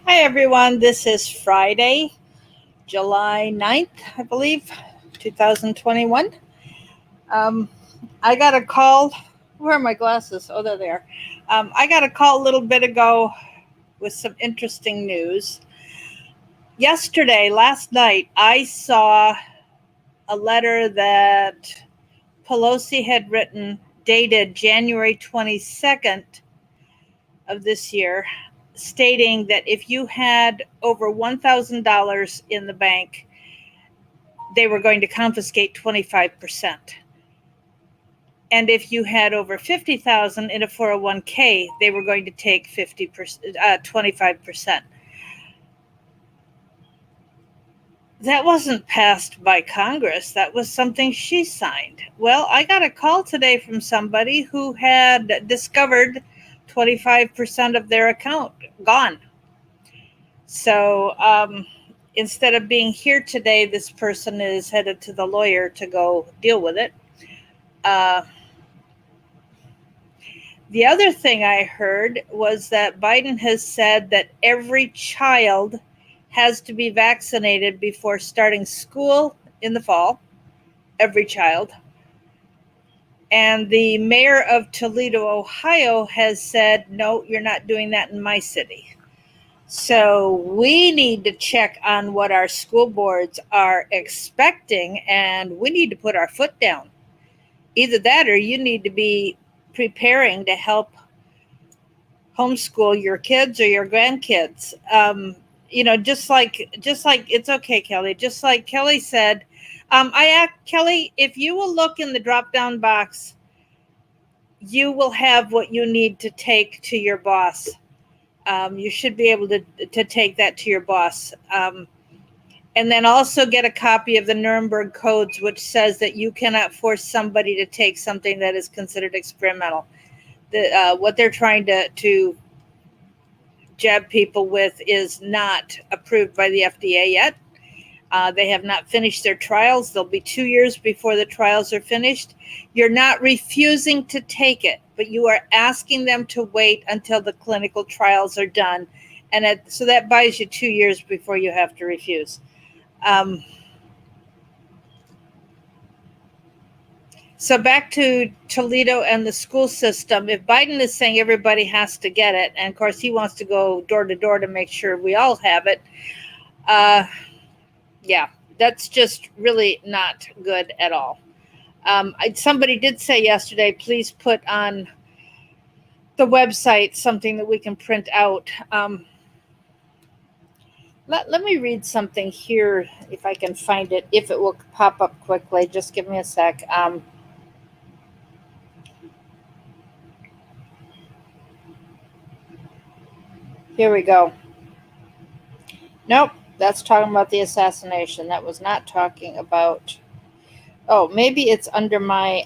Hi, everyone. This is Friday, July 9th, I believe, 2021. Um, I got a call. Where are my glasses? Oh, they're there. I got a call a little bit ago with some interesting news. Yesterday, last night, I saw a letter that Pelosi had written, dated January 22nd of this year, stating that if you had over $1,000 in the bank, they were going to confiscate 25%. And if you had over 50,000 in a 401k, they were going to take 25%. That wasn't passed by Congress. That was something she signed. Well, I got a call today from somebody who had discovered 25% of their account gone. So instead of being here today, this person is headed to the lawyer to go deal with it. The other thing I heard was that Biden has said that every child has to be vaccinated before starting school in the fall. Every child. And the mayor of Toledo, Ohio has said, no, you're not doing that in my city. So we need to check on what our school boards are expecting, and we need to put our foot down. Either that or you need to be preparing to help homeschool your kids or your grandkids. Just like it's okay, Kelly. Just like Kelly said, I asked Kelly, if you will look in the drop-down box, you will have what you need to take to your boss. You should be able to take that to your boss. And then also get a copy of the Nuremberg Codes, which says that you cannot force somebody to take something that is considered experimental. What they're trying to jab people with is not approved by the FDA yet. They have not finished their trials. They'll be 2 years before the trials are finished. You're not refusing to take it, but you are asking them to wait until the clinical trials are done. And so that buys you 2 years before you have to refuse. So back to Toledo and the school system. If Biden is saying everybody has to get it, and of course he wants to go door to door to make sure we all have it, yeah, that's just really not good at all. Somebody did say yesterday, please put on the website something that we can print out. Let me read something here if I can find it, if it will pop up quickly. Just give me a sec. Here we go. Nope, that's talking about the assassination. That was not talking about. Oh, maybe it's under my.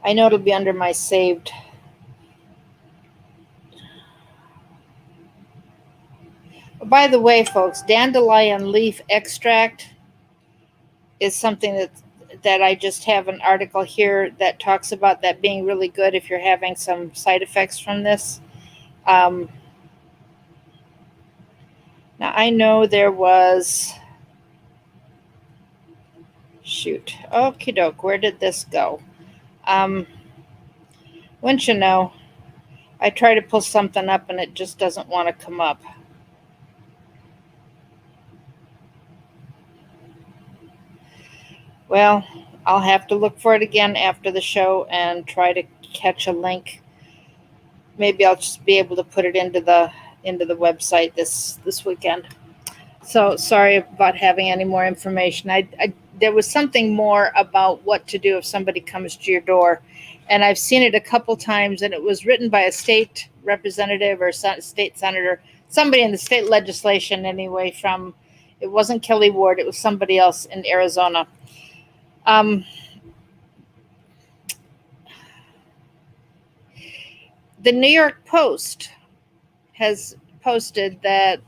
I know it'll be under my saved. By the way, folks, dandelion leaf extract is something that I just have an article here that talks about that being really good if you're having some side effects from this. Now, I know there was. Shoot. Okie doke. Where did this go? Wouldn't you know? I try to pull something up and it just doesn't want to come up. Well, I'll have to look for it again after the show and try to catch a link. Maybe I'll just be able to put it into the website this weekend. So sorry about having any more information. There was something more about what to do if somebody comes to your door, and I've seen it a couple times, and it was written by a state representative or state senator, somebody in the state legislation anyway. It wasn't Kelly Ward, it was somebody else in Arizona. The New York Post has posted that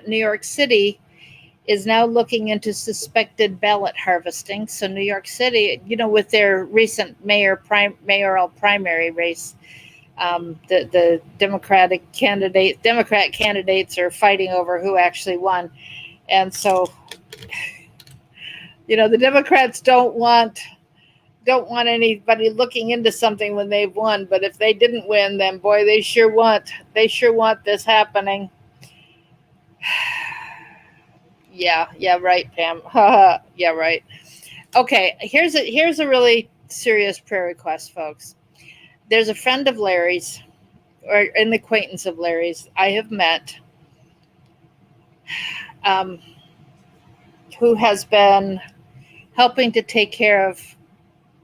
New York City is now looking into suspected ballot harvesting. So New York City, with their recent mayoral primary race, The Democrat candidates are fighting over who actually won, and so the Democrats don't want anybody looking into something when they've won. But if they didn't win, then boy, they sure want this happening. Yeah, right, Pam. Yeah, right. Okay, here's a really serious prayer request, folks. There's a friend of Larry's, or an acquaintance of Larry's I have met, um, who has been helping to take care of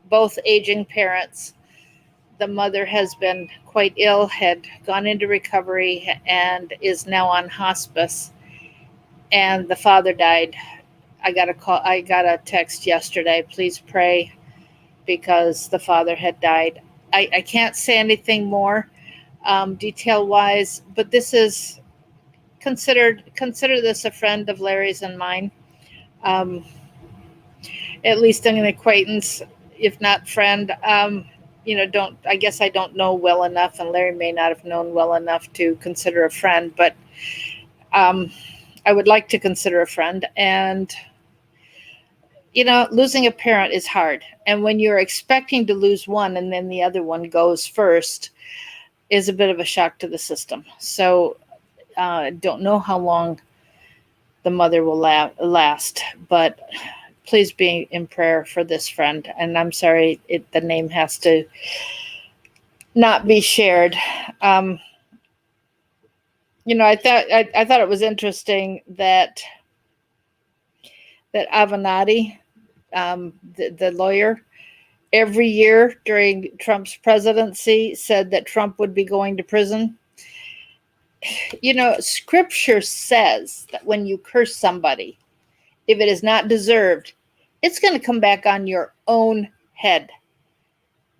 both aging parents. The mother has been quite ill, had gone into recovery, and is now on hospice. And the father died. I got a text yesterday. Please pray, because the father had died. I can't say anything more detail wise, but this is consider this a friend of Larry's and mine. Um, at least an acquaintance, if not friend. Don't I guess I don't know well enough, and Larry may not have known well enough to consider a friend, but um, I would like to consider a friend. And losing a parent is hard, and when you're expecting to lose one and then the other one goes first, is a bit of a shock to the system. So don't know how long the mother will last, but please be in prayer for this friend. And I'm sorry, the name has to not be shared. I thought it was interesting that Avenatti, the lawyer, every year during Trump's presidency said that Trump would be going to prison. Scripture says that when you curse somebody, if it is not deserved, it's going to come back on your own head.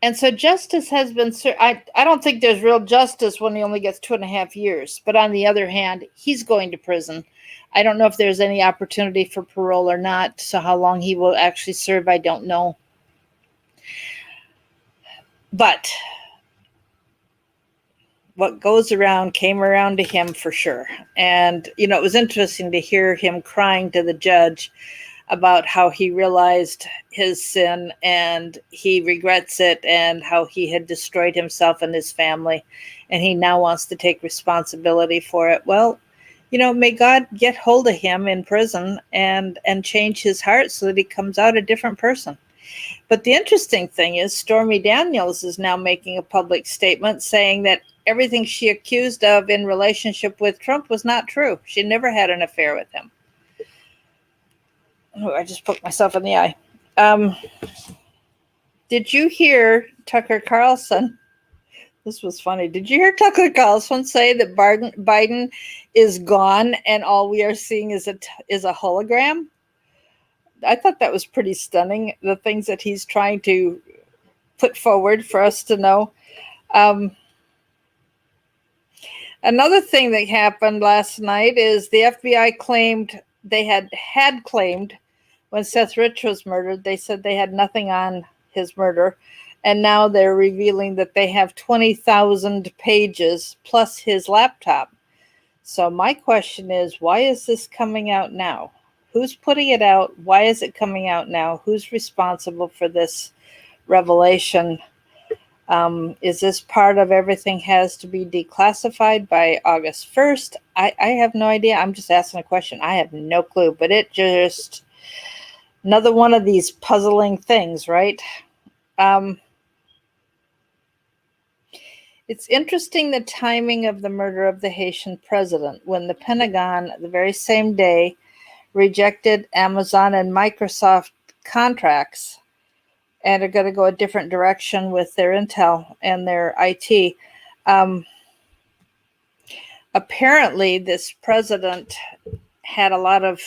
And so justice has been, I don't think there's real justice when he only gets 2.5 years. But on the other hand, he's going to prison. I don't know if there's any opportunity for parole or not. So how long he will actually serve, I don't know. But what goes around came around to him for sure. And, it was interesting to hear him crying to the judge about how he realized his sin and he regrets it, and how he had destroyed himself and his family, and he now wants to take responsibility for it. Well, may God get hold of him in prison and change his heart so that he comes out a different person. But the interesting thing is Stormy Daniels is now making a public statement saying that everything she accused of in relationship with Trump was not true. She never had an affair with him. Oh, I just poked myself in the eye. Did you hear Tucker Carlson? This was funny. Did you hear Tucker Carlson say that Biden is gone and all we are seeing is a hologram? I thought that was pretty stunning, the things that he's trying to put forward for us to know. Another thing that happened last night is the FBI claimed they had claimed when Seth Rich was murdered, they said they had nothing on his murder. And now they're revealing that they have 20,000 pages plus his laptop. So my question is, why is this coming out now? Who's putting it out? Why is it coming out now? Who's responsible for this revelation? Is this part of everything has to be declassified by August 1st? I have no idea. I'm just asking a question. I have no clue, but it just another one of these puzzling things, right? It's interesting the timing of the murder of the Haitian president, when the Pentagon, the very same day, rejected Amazon and Microsoft contracts and are going to go a different direction with their intel and their IT. Apparently, this president had a lot of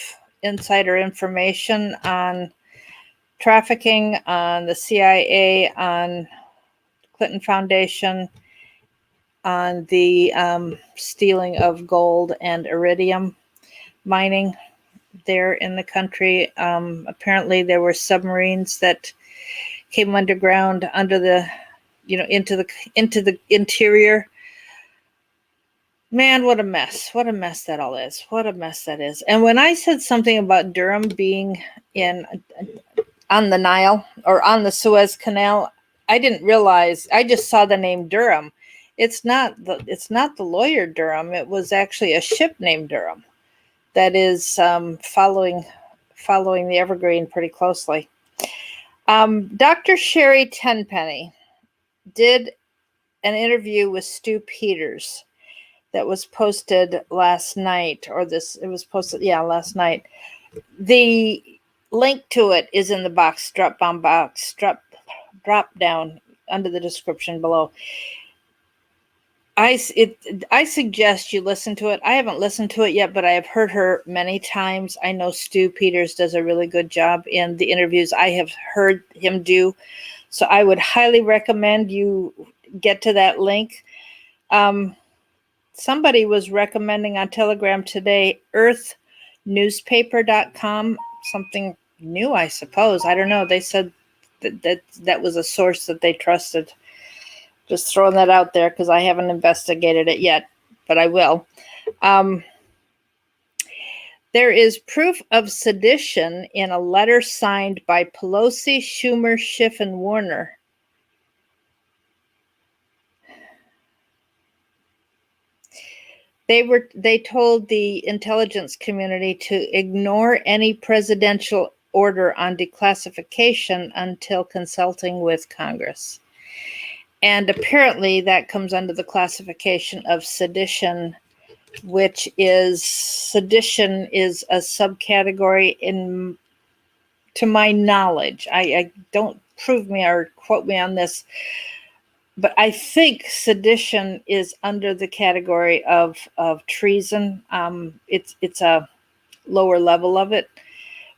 insider information on trafficking, on the CIA, on Clinton Foundation, on the stealing of gold and iridium mining there in the country. Apparently, there were submarines that came underground under the into the interior. Man, what a mess. What a mess that all is. What a mess that is. And when I said something about Durham being on the Nile or on the Suez Canal, I didn't realize. I just saw the name Durham. It's not the lawyer Durham. It was actually a ship named Durham that is following the Evergreen pretty closely. Dr. Sherry Tenpenny did an interview with Stu Peters that was posted last night, last night. The link to it is in the drop down under the description below. I suggest you listen to it. I haven't listened to it yet, but I have heard her many times. I know Stu Peters does a really good job in the interviews I have heard him do. So I would highly recommend you get to that link. Somebody was recommending on Telegram today, earthnewspaper.com, something new, I suppose. I don't know. They said that was a source that they trusted. Just throwing that out there because I haven't investigated it yet, but I will. There is proof of sedition in a letter signed by Pelosi, Schumer, Schiff, and Warner. They told the intelligence community to ignore any presidential order on declassification until consulting with Congress. And apparently that comes under the classification of sedition, which is sedition is a subcategory to my knowledge. I don't prove me or quote me on this, but I think sedition is under the category of treason. It's a lower level of it.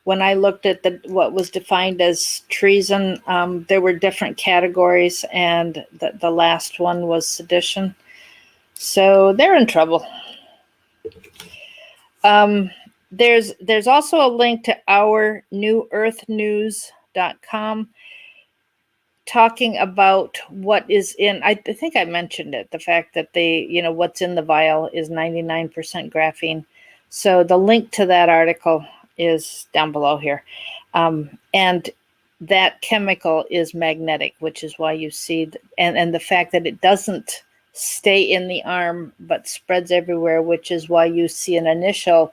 When I looked at what was defined as treason, there were different categories, and the last one was sedition. So they're in trouble. There's also a link to ournewearthnews.com talking about what is in. I think I mentioned it. The fact that what's in the vial is 99% graphene. So the link to that article is down below here. And that chemical is magnetic, which is why you see, and the fact that it doesn't stay in the arm, but spreads everywhere, which is why you see an initial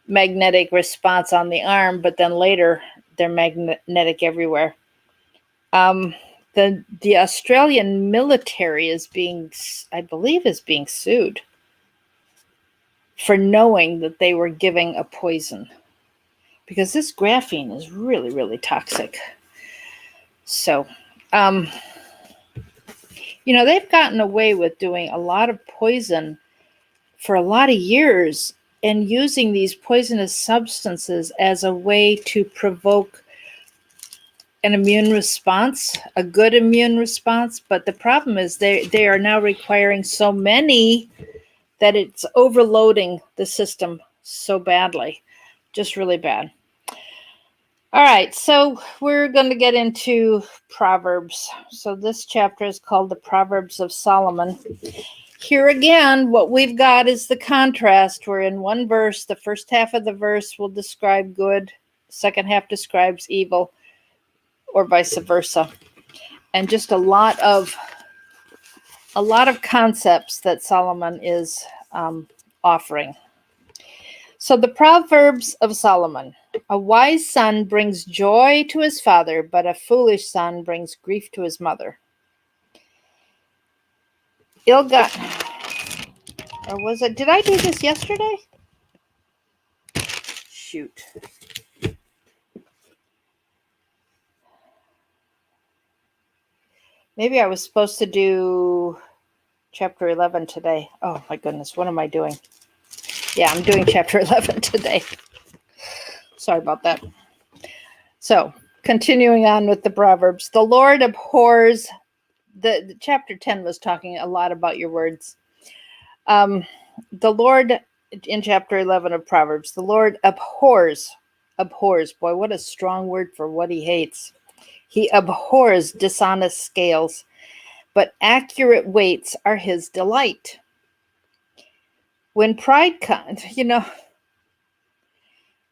magnetic response on the arm, but then later they're magnetic everywhere. The Australian military is being sued for knowing that they were giving a poison, because this graphene is really, really toxic. So, they've gotten away with doing a lot of poison for a lot of years and using these poisonous substances as a way to provoke an immune response, a good immune response. But the problem is they are now requiring so many that it's overloading the system so badly, just really bad. All right, so we're going to get into Proverbs. So this chapter is called the Proverbs of Solomon. Here again, what we've got is the contrast, where in one verse, the first half of the verse will describe good, second half describes evil, or vice versa. And just a lot of concepts that Solomon is offering. So the Proverbs of Solomon. A wise son brings joy to his father, but a foolish son brings grief to his mother. Or was it? Did I do this yesterday? Shoot. Maybe I was supposed to do chapter 11 today. Oh my goodness, what am I doing? Yeah, I'm doing chapter 11 today. Sorry about that. So, continuing on with the Proverbs. The Lord abhors, the chapter 10 was talking a lot about your words. The Lord, in chapter 11 of Proverbs, the Lord abhors, boy, what a strong word for what he hates. He abhors dishonest scales but accurate weights are his delight. When pride comes,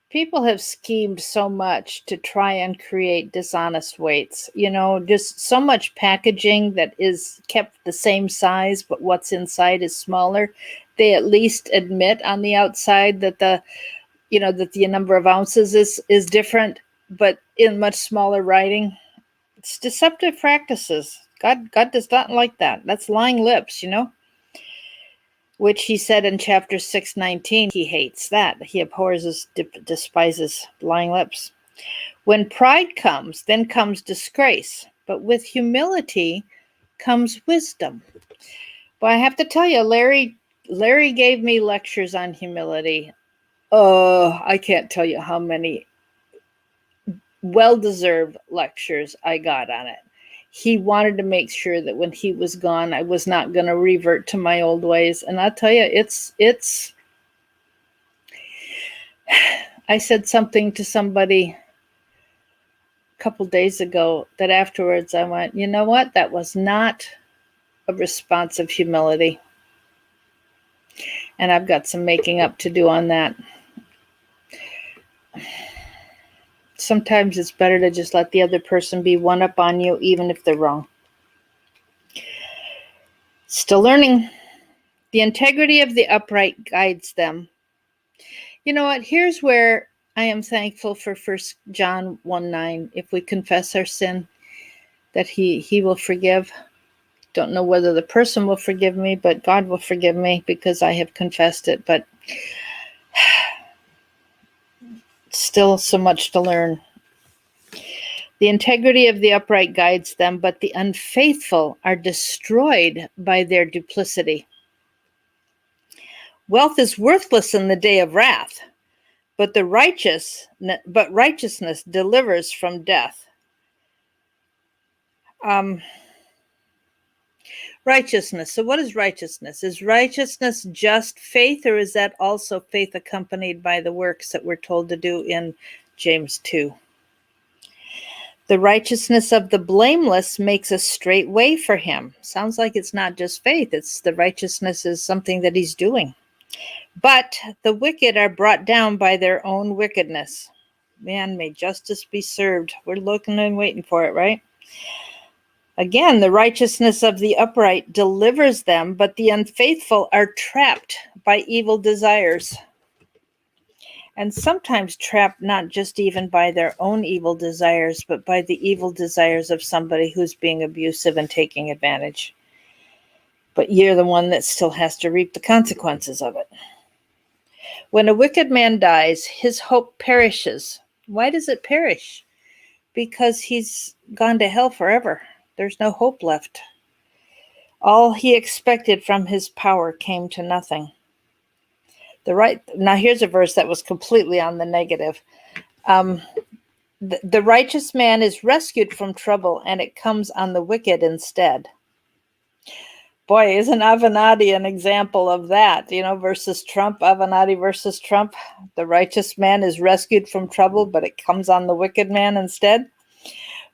people have schemed so much to try and create dishonest weights. Just so much packaging that is kept the same size, but what's inside is smaller. They at least admit on the outside that the number of ounces is different, but in much smaller writing. It's deceptive practices. God does not like that. That's lying lips, which he said in chapter 6:19, he hates that. He abhors, despises lying lips. When pride comes, then comes disgrace. But with humility comes wisdom. But I have to tell you, Larry gave me lectures on humility. Oh, I can't tell you how many well-deserved lectures I got on it. He wanted to make sure that when he was gone, I was not going to revert to my old ways. And I'll tell you, it's I said something to somebody a couple days ago that afterwards I went, you know what? That was not a response of humility. And I've got some making up to do on that. Sometimes it's better to just let the other person be one up on you, even if they're wrong. Still learning. The integrity of the upright guides them. You know what? Here's where I am thankful for 1 John 1:9. If we confess our sin, that he will forgive. Don't know whether the person will forgive me, but God will forgive me because I have confessed it. But still so much to learn. The integrity of the upright guides them, but the unfaithful are destroyed by their duplicity. Wealth is worthless in the day of wrath, but righteousness delivers from death. Righteousness. So what is righteousness? Is righteousness just faith, or is that also faith accompanied by the works that we're told to do in James 2? The righteousness of the blameless makes a straight way for him. Sounds like it's not just faith. It's the righteousness is something that he's doing. But the wicked are brought down by their own wickedness. Man, may justice be served. We're looking and waiting for it, right? Again, the righteousness of the upright delivers them, but the unfaithful are trapped by evil desires. And sometimes trapped not just even by their own evil desires, but by the evil desires of somebody who's being abusive and taking advantage. But you're the one that still has to reap the consequences of it. When a wicked man dies, his hope perishes. Why does it perish? Because he's gone to hell forever. There's no hope left. All he expected from his power came to nothing. Now here's a verse that was completely on the negative. The righteous man is rescued from trouble, and it comes on the wicked instead. Boy, isn't Avenatti an example of that, versus Trump, Avenatti versus Trump? The righteous man is rescued from trouble, but it comes on the wicked man instead.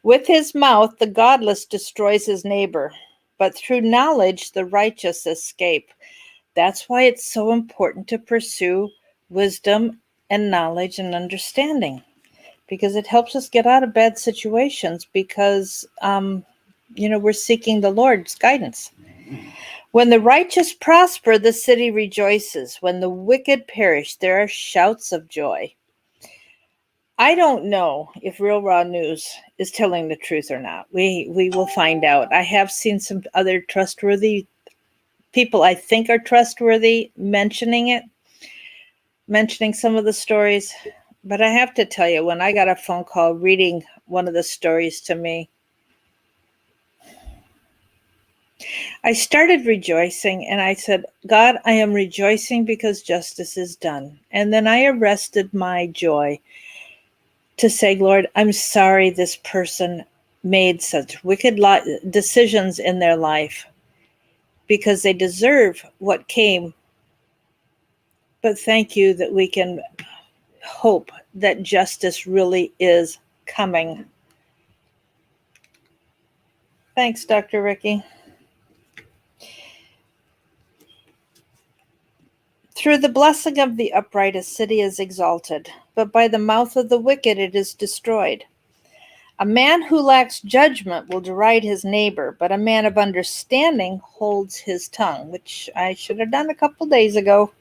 With his mouth, the godless destroys his neighbor, but through knowledge, the righteous escape. That's why it's so important to pursue wisdom and knowledge and understanding, because it helps us get out of bad situations because, we're seeking the Lord's guidance. When the righteous prosper, the city rejoices. When the wicked perish, there are shouts of joy. I don't know if Real Raw News is telling the truth or not. We will find out. I have seen some other trustworthy people I think are trustworthy mentioning some of the stories. But I have to tell you, when I got a phone call reading one of the stories to me, I started rejoicing, and I said, God, I am rejoicing because justice is done. And then I arrested my joy to say, Lord, I'm sorry this person made such wicked decisions in their life, because they deserve what came. But thank you that we can hope that justice really is coming. Thanks, Dr. Ricky. Through the blessing of the upright, a city is exalted, but by the mouth of the wicked it is destroyed. A man who lacks judgment will deride his neighbor, but a man of understanding holds his tongue, which I should have done a couple days ago.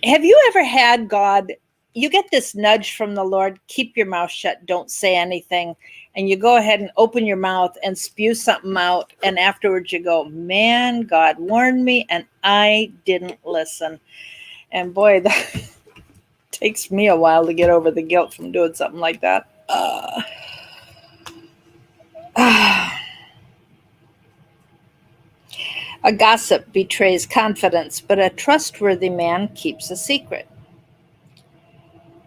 Have you ever had God, you get this nudge from the Lord, keep your mouth shut, don't say anything, and you go ahead and open your mouth and spew something out, and afterwards you go, man, God warned me, and I didn't listen. And boy, that takes me a while to get over the guilt from doing something like that. A gossip betrays confidence, but a trustworthy man keeps a secret.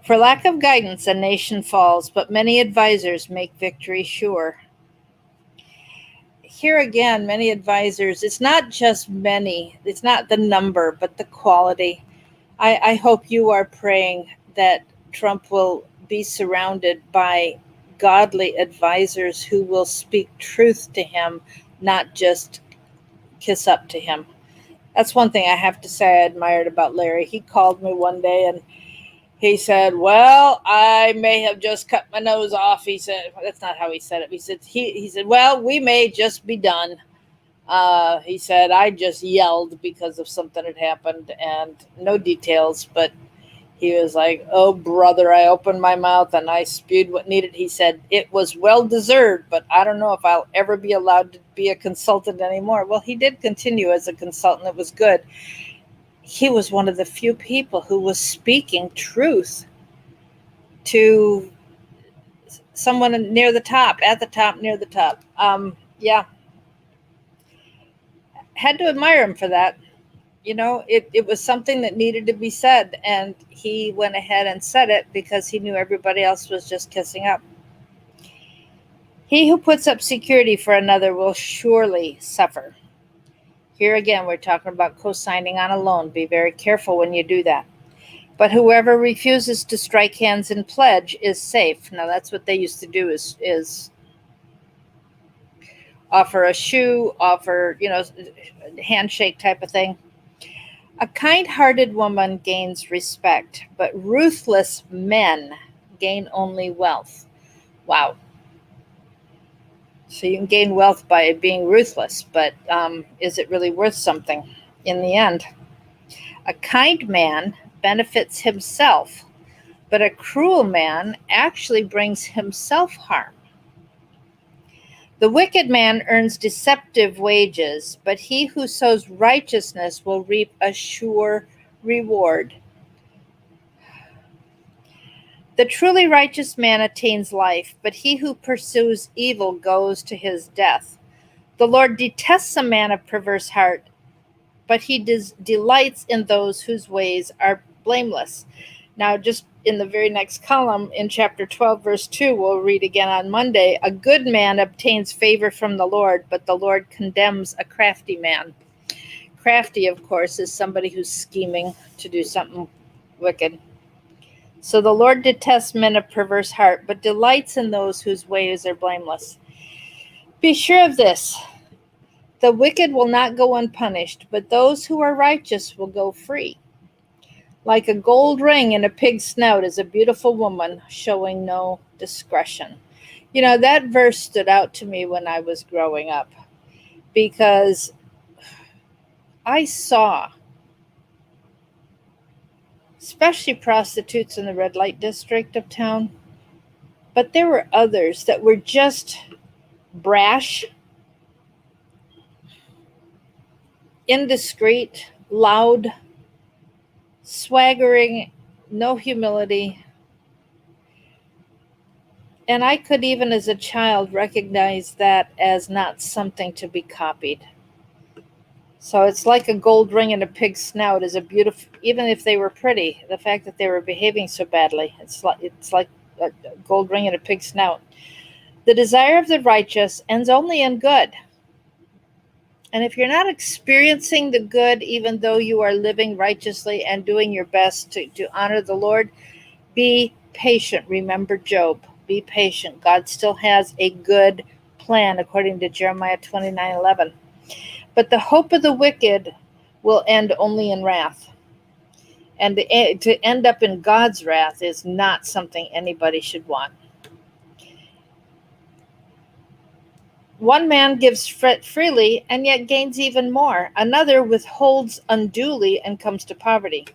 For lack of guidance, a nation falls, but many advisors make victory sure. Here again, many advisors, it's not just many, it's not the number, but the quality. I hope you are praying that Trump will be surrounded by godly advisors who will speak truth to him, not just kiss up to him. That's one thing I have to say I admired about Larry. He called me one day and he said, well, I may have just cut my nose off. He said, that's not how he said it. He said, well, we may just be done. He said, I just yelled because of something had happened, and no details, but he was like, oh, brother, I opened my mouth and I spewed what needed. He said, it was well deserved, but I don't know if I'll ever be allowed to be a consultant anymore. Well, he did continue as a consultant. It was good. He was one of the few people who was speaking truth to someone near the top, at the top, near the top. Yeah. Had to admire him for that. It was something that needed to be said, and he went ahead and said it because he knew everybody else was just kissing up. He who puts up security for another will surely suffer. Here again, we're talking about co-signing on a loan. Be very careful when you do that. But whoever refuses to strike hands in pledge is safe. Now, that's what they used to do is offer a shoe, offer, handshake type of thing. A kind-hearted woman gains respect, but ruthless men gain only wealth. Wow. So you can gain wealth by being ruthless, but is it really worth something in the end? A kind man benefits himself, but a cruel man actually brings himself harm. The wicked man earns deceptive wages, but he who sows righteousness will reap a sure reward. The truly righteous man attains life, but he who pursues evil goes to his death. The Lord detests a man of perverse heart, but he delights in those whose ways are blameless. Now, just in the very next column, in chapter 12, verse 2, we'll read again on Monday, a good man obtains favor from the Lord, but the Lord condemns a crafty man. Crafty, of course, is somebody who's scheming to do something wicked. So the Lord detests men of perverse heart, but delights in those whose ways are blameless. Be sure of this. The wicked will not go unpunished, but those who are righteous will go free. Like a gold ring in a pig's snout is a beautiful woman showing no discretion. That verse stood out to me when I was growing up because I saw, especially prostitutes in the red light district of town, but there were others that were just brash, indiscreet, loud, swaggering, no humility. And I could even as a child recognize that as not something to be copied. So it's like a gold ring in a pig's snout is a beautiful, even if they were pretty, the fact that they were behaving so badly, it's like a gold ring in a pig's snout. The desire of the righteous ends only in good. And if you're not experiencing the good, even though you are living righteously and doing your best to honor the Lord, be patient. Remember Job. Be patient. God still has a good plan, according to Jeremiah 29:11. But the hope of the wicked will end only in wrath. And to end up in God's wrath is not something anybody should want. One man gives freely and yet gains even more. Another withholds unduly and comes to poverty.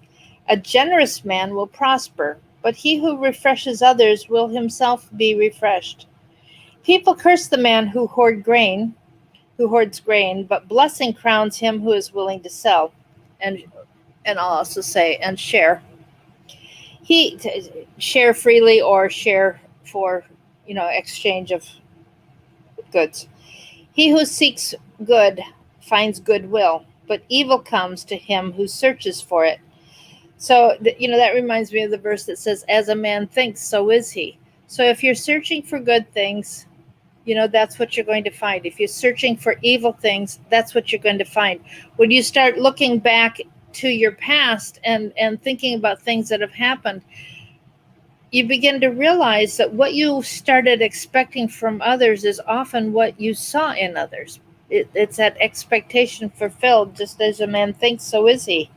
A generous man will prosper, but he who refreshes others will himself be refreshed. People curse the man who hoards grain, but blessing crowns him who is willing to sell. And I'll also say and share. Share freely or share for, exchange of goods. He who seeks good finds goodwill, but evil comes to him who searches for it. So, that reminds me of the verse that says, as a man thinks, so is he. So if you're searching for good things, that's what you're going to find. If you're searching for evil things, that's what you're going to find. When you start looking back to your past and thinking about things that have happened, you begin to realize that what you started expecting from others is often what you saw in others. It's that expectation fulfilled. Just as a man thinks, so is he.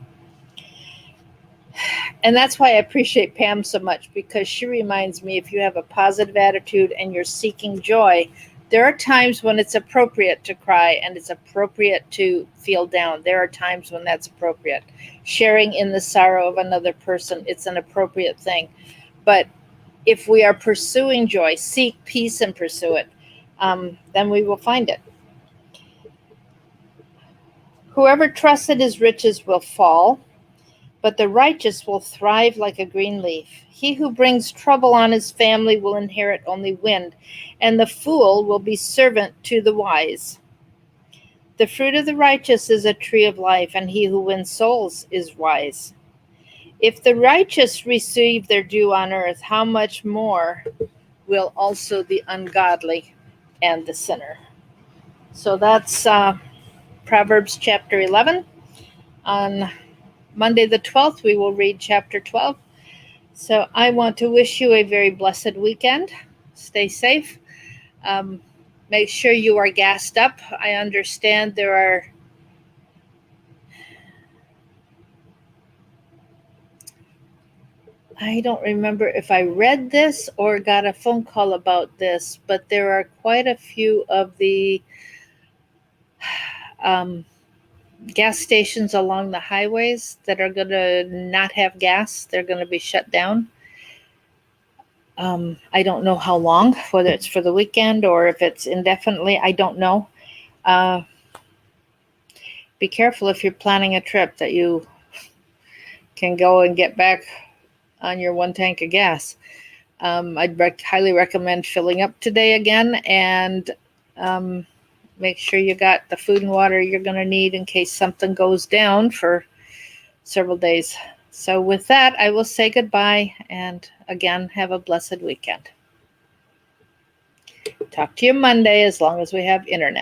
And that's why I appreciate Pam so much, because she reminds me, if you have a positive attitude and you're seeking joy, there are times when it's appropriate to cry and it's appropriate to feel down. There are times when that's appropriate. Sharing in the sorrow of another person, it's an appropriate thing. But if we are pursuing joy, seek peace and pursue it, then we will find it. Whoever trusts in his riches will fall, but the righteous will thrive like a green leaf. He who brings trouble on his family will inherit only wind, and the fool will be servant to the wise. The fruit of the righteous is a tree of life, and he who wins souls is wise. If the righteous receive their due on earth, how much more will also the ungodly and the sinner? So that's Proverbs chapter 11. On Monday the 12th, we will read chapter 12. So I want to wish you a very blessed weekend. Stay safe. Make sure you are gassed up. I understand there are I don't remember if I read this or got a phone call about this, but there are quite a few of the gas stations along the highways that are going to not have gas. They're going to be shut down. I don't know how long, whether it's for the weekend or if it's indefinitely. I don't know. Be careful if you're planning a trip that you can go and get back on your one tank of gas. I'd highly recommend filling up today again, and make sure you got the food and water you're going to need in case something goes down for several days. So with that, I will say goodbye, and again, have a blessed weekend. Talk to you Monday, as long as we have internet.